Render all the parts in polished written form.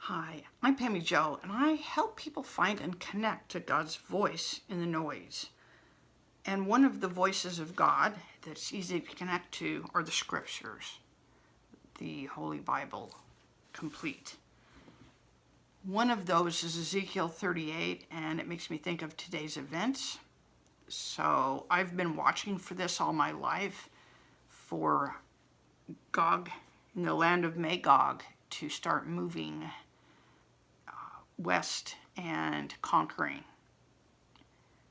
Hi, I'm Pammy Joe, and I help people find and connect to God's voice in the noise. And one of the voices of God that's easy to connect to are the scriptures, the Holy Bible, complete. One of those is Ezekiel 38, and it makes me think of today's events. So I've been watching for this all my life, for Gog in the land of Magog to start moving west and conquering.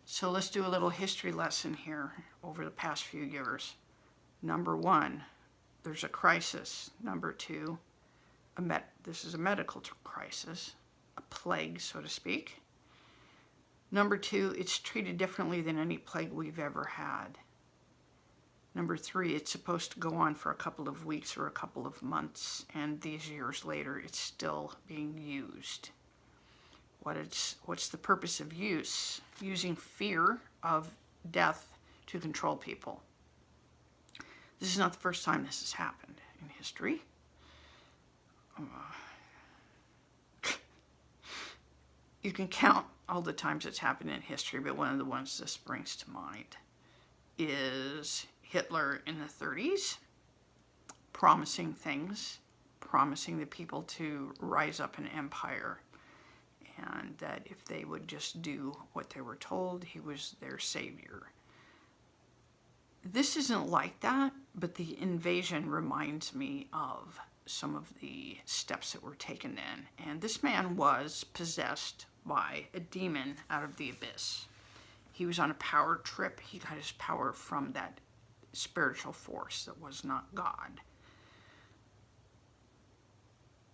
So let's do a little history lesson here over the past few years. Number one, there's a crisis. Number two, this is a medical crisis, a plague, so to speak. Number two, it's treated differently than any plague we've ever had. Number three, it's supposed to go on for a couple of weeks or a couple of months, and these years later, it's still being used. What's the purpose of use? Using fear of death to control people. This is not the first time this has happened in history. You can count all the times it's happened in history, but one of the ones this brings to mind is Hitler in the 30s, promising things, promising the people to rise up an empire, and that if they would just do what they were told, he was their savior. This isn't like that, but the invasion reminds me of some of the steps that were taken then. And this man was possessed by a demon out of the abyss. He was on a power trip. He got his power from that spiritual force that was not God.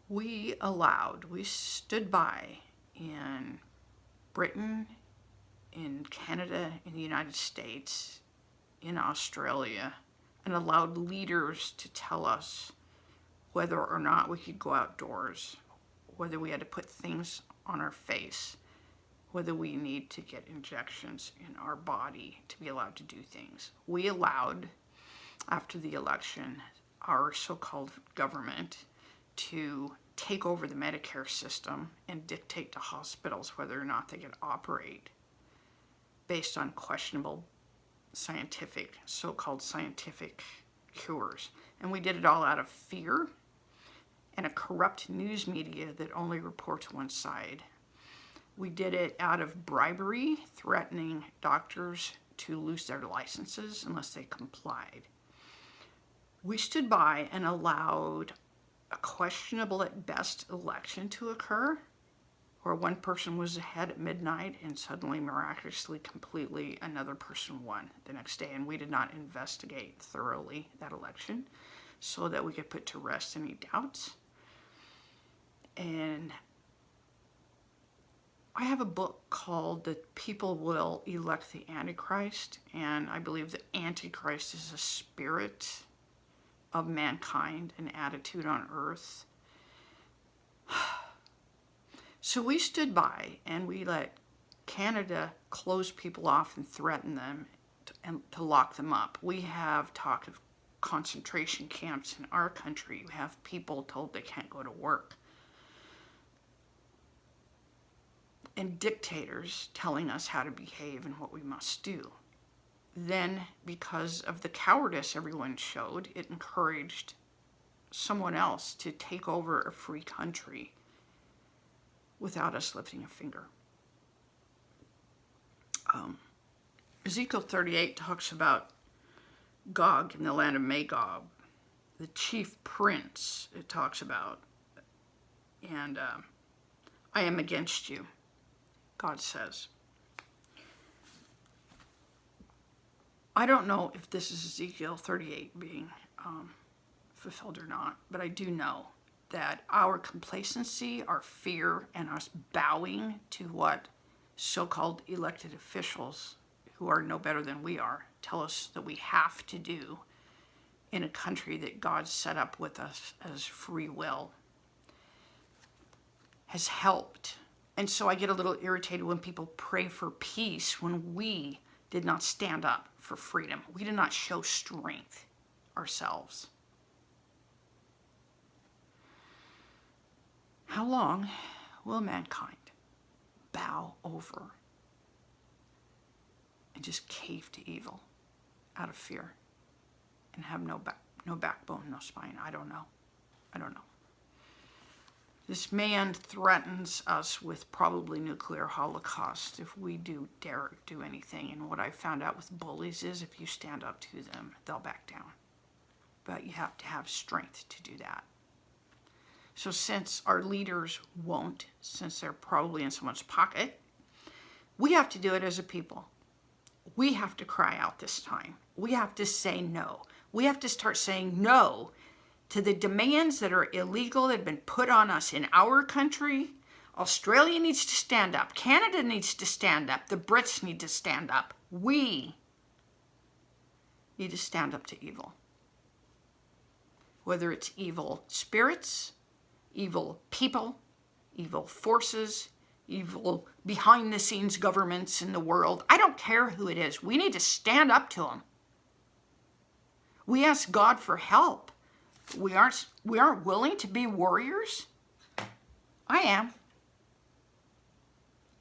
We stood by in Britain, in Canada, in the United States, in Australia, and allowed leaders to tell us whether or not we could go outdoors, whether we had to put things on our face, whether we need to get injections in our body to be allowed to do things. We allowed, after the election, our so-called government to take over the Medicare system and dictate to hospitals whether or not they could operate based on questionable so-called scientific cures. And we did it all out of fear and a corrupt news media that only reports one side. We did it out of bribery, threatening doctors to lose their licenses unless they complied. We stood by and allowed a questionable at best election to occur, where one person was ahead at midnight and suddenly, miraculously, completely another person won the next day. And we did not investigate thoroughly that election so that we could put to rest any doubts. And I have a book called The People Will Elect the Antichrist, and I believe the Antichrist is a spirit of mankind, an attitude on earth. So we stood by and we let Canada close people off and threaten them to lock them up. We have talk of concentration camps in our country. We have people told they can't go to work. And dictators telling us how to behave and what we must do. Then, because of the cowardice everyone showed, it encouraged someone else to take over a free country without us lifting a finger. Ezekiel 38 talks about Gog in the land of Magog, the chief prince it talks about. And I am against you, God says. I don't know if this is Ezekiel 38 being fulfilled or not, but I do know that our complacency, our fear, and us bowing to what so-called elected officials, who are no better than we are, tell us that we have to do in a country that God set up with us as free will, has helped. And so I get a little irritated when people pray for peace when we did not stand up for freedom. We did not show strength ourselves. How long will mankind bow over and just cave to evil out of fear and have no backbone, no spine? I don't know. I don't know. This man threatens us with probably nuclear holocaust if we dare do anything. And what I found out with bullies is if you stand up to them, they'll back down. But you have to have strength to do that. So since our leaders won't, since they're probably in someone's pocket, we have to do it as a people. We have to cry out this time. We have to say no. We have to start saying no to the demands that are illegal, that have been put on us in our country. Australia needs to stand up. Canada needs to stand up. The Brits need to stand up. We need to stand up to evil. Whether it's evil spirits, evil people, evil forces, evil behind-the-scenes governments in the world. I don't care who it is. We need to stand up to them. We ask God for help. We aren't willing to be warriors. I am.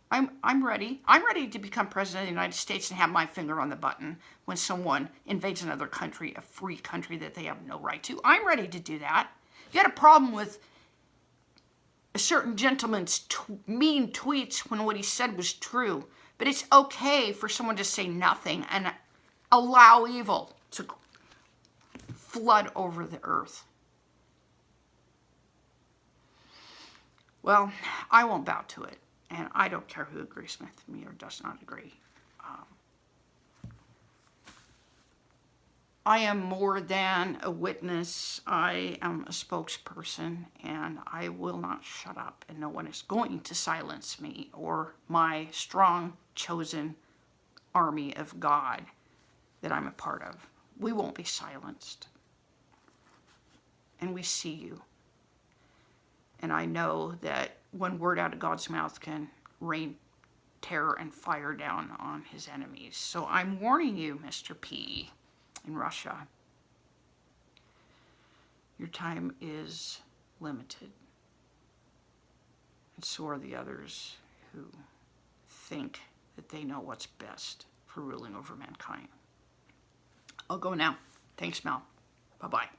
I'm ready. I'm ready to become president of the United States and have my finger on the button when someone invades another country, a free country that they have no right to. I'm ready to do that. If you had a problem with a certain gentleman's mean tweets when what he said was true, but it's okay for someone to say nothing and allow evil to flood over the earth. Well, I won't bow to it, and I don't care who agrees with me or does not agree. I am more than a witness. I am a spokesperson, and I will not shut up, and no one is going to silence me or my strong, chosen army of God that I'm a part of. We won't be silenced. And we see you. And I know that one word out of God's mouth can rain terror and fire down on his enemies. So I'm warning you, Mr. P in Russia. Your time is limited. And so are the others who think that they know what's best for ruling over mankind. I'll go now. Thanks, Mel. Bye-bye.